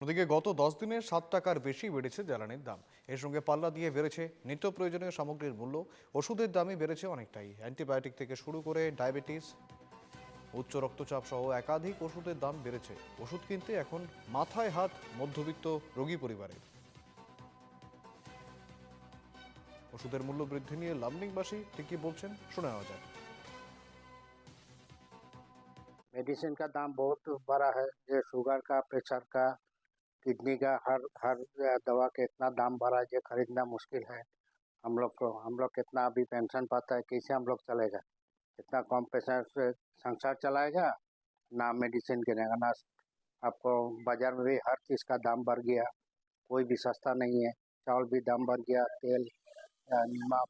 ওদিকে গত 10 দিনে 7 টাকার বেশি বেড়েছে জ্বালানির দাম। এর সঙ্গে পাল্লা দিয়ে বেড়েছে নিত্য প্রয়োজনীয় সামগ্রীর মূল্য। ওষুধের দামই বেড়েছে অনেকটাই। অ্যান্টিবায়োটিক থেকে শুরু করে ডায়াবেটিস, উচ্চ রক্তচাপ সহ একাধিক ওষুধের দাম বেড়েছে। ওষুধ কিনতে এখন মাথায় হাত মধ্যবিত্ত রোগী পরিবারের। ওষুধের মূল্য বৃদ্ধি নিয়ে লামডিংবাসী ঠিক কি বলছেন শুনে নেওয়া যাক। मेडिसिन का दाम बहुत बड़ा है। ये शुगर का, प्रेशर का, किडनी का, हर हर दवा के इतना दाम बढ़ा है जो खरीदना मुश्किल है हम लोग कितना अभी पेंशन पाता है, कैसे हम लोग चलेगा? इतना कम पैसा से संसार चलाएगा ना? मेडिसिन गिनेगा ना? आपको बाजार में भी हर चीज़ का दाम बढ़ गया, कोई भी सस्ता नहीं है। चावल भी दाम बढ़ गया, तेल, नमक,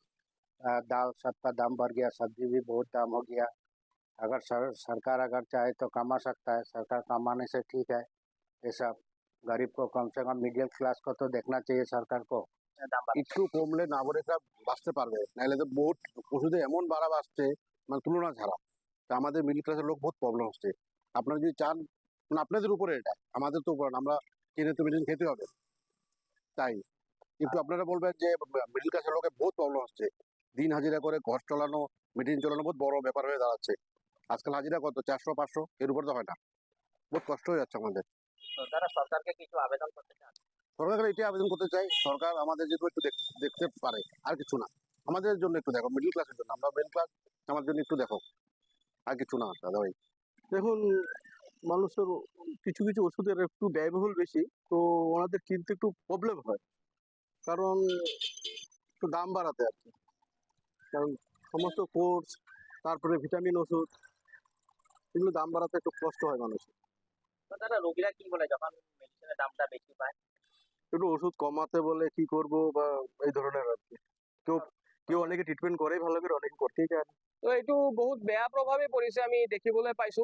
दाल सबका दाम बढ़ गया, सब्जी भी बहुत दाम हो गया। अगर सरकार अगर चाहे तो कमा सकता है, सरकार कमाने से ठीक है। ये सब गरीब को, कम से कम मिडिल क्लास को तो देखना चाहिए सरकार को। একটু কমলে নাগরিকরা বাঁচতে পারবে, নাহলে তো বহুত ওষুধে এমন বাড়া বাড়ছে, মানে তুলনা ছাড়া। তা আমাদের মিডল ক্লাসের লোক বহুত প্রবলেম হচ্ছে। আপনারা যদি চান, মানে আপনাদের উপরে এটা, আমাদের তো উপর না, আমরা কিনে তো মেডিসিন খেতে হবে। তাই কিন্তু আপনারা বলবেন যে মিডল ক্লাসের লোকের বহুত প্রবলেম হচ্ছে, দিন হাজিরা করে ঘর চালানো, মেডিসিন চালানো বহুত বড় ব্যাপার হয়ে দাঁড়াচ্ছে। আজকাল হাজিরা কত, 400-500, এর উপর তো হয় না। বহুত কষ্ট হয়ে যাচ্ছে আমাদের। সরকারকে কিছু আবেদন করতে চান? সরকার এটাই আবেদন করতে চাই, সরকার আমাদের যেহেতু একটু দেখতে পারে, আর কিছু না, আমাদের জন্য একটু দেখো, মিডল ক্লাসের জন্য, আমরা মিডল ক্লাস, আমার জন্য একটু দেখো, আর কিছু না দাদা ভাই। দেখুন, মানুষের কিছু কিছু ওষুধের একটু ব্যয়বহুল বেশি, তো ওনাদের কিনতে একটু প্রবলেম হয়, কারণ একটু দাম বাড়াতে আর কি। কারণ সমস্ত কোর্স, তারপরে ভিটামিন ওষুধ, এগুলো দাম বাড়াতে একটু কষ্ট হয় মানুষের। তো দাদা, রোগীরা কি বলে যখন মেডিসিনের দামটা বেশি পায়? একটু ওষুধ কমাতে বলে, কি করব বা এই ধরনের আর কি। কেউ কেউ অনেকে ট্রিটমেন্ট করেই ভালো করে, অনেকে করতেই চায় না। তো এইটো বহুত বেয়া প্ৰভাৱে পৰিছে, আমি দেখিবলৈ পাইছো।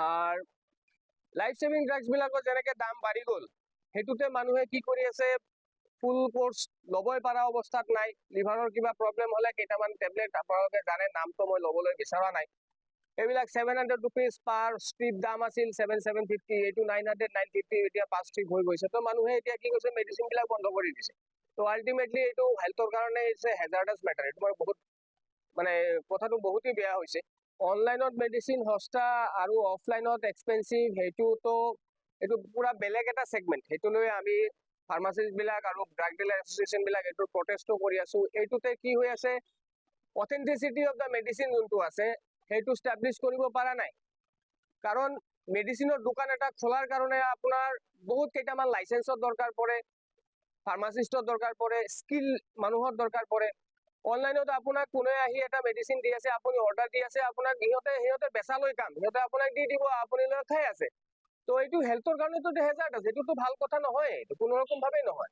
আৰু লাইফ ছেভিং ড্ৰাগছ বিলাকৰ যেনেকে দাম বাঢ়ি গ'ল, সেইটোতে মানুহে কি কৰি আছে, ফুল কোৰ্স ল'বই পৰা অৱস্থাত নাই। লিভাৰৰ কিবা প্ৰব্লেম হ'লে কেইটামান টেবলেট আপোনালোকে জানে, নামটো মই ল'বলৈ বিচৰা নাই। এইবিলাক 700 ৰুপিজ পাৰ ষ্ট্ৰিপ দাম আছিল, 750, এইটো 900, 950, এতিয়া 5 ষ্ট্ৰিপ হৈ গৈছে। তো মানুহে এতিয়া কি কৈছে, মেডিচিন বিলাক বন্ধ কৰি দিছে। তো আল্টিমেটলি এইটো হেল্থৰ কাৰণে ইটছ এ হেজাৰ্ডাছ মেটাৰ। এইটো মই বহুত মানে কথাটো বহুতেই বেয়া হৈছে। অনলাইনত মেডিচিন সস্তা আৰু অফলাইনত এক্সপেঞ্চিভ, সেইটোতো এইটো পুৰা বেলেগ এটা ছেগমেণ্ট। সেইটো লৈ আমি ফাৰ্মাচিষ্ট বিলাক আৰু ড্ৰাগ ডিলাৰ এছ'চিয়েশ্যন বিলাক এইটো প্ৰটেষ্টো কৰি আছো। এইটোতে কি হৈ আছে, অথেণ্টিচিটি অফ দ্য মেডিচিন যোনটো আছে সেইটো ষ্টাব্লিছ কৰিব পৰা নাই। কাৰণ মেডিচিনৰ দোকান এটা খোলাৰ কাৰণে আপোনাৰ বহুত কেইটামান লাইচেন্সৰ দৰকাৰ পৰে, ফাৰ্মাচিষ্টৰ দৰকাৰ পৰে, স্কিল মানুহৰ দৰকাৰ পৰে। অনলাইনত আপোনাক কোনে আহি এটা মেডিচিন দি আছে, আপুনি অৰ্ডাৰ দি আছে, আপোনাক সিহঁতে বেচালৈ কাম, সিহঁতে আপোনাক দি দিব, আপুনি লৈ খাই আছে। তো এইটো হেল্থৰ কাৰণেতো হেজাৰ্ড আছে, এইটোতো ভাল কথা নহয়, এইটো কোনো ৰকম ভাৱেই নহয়।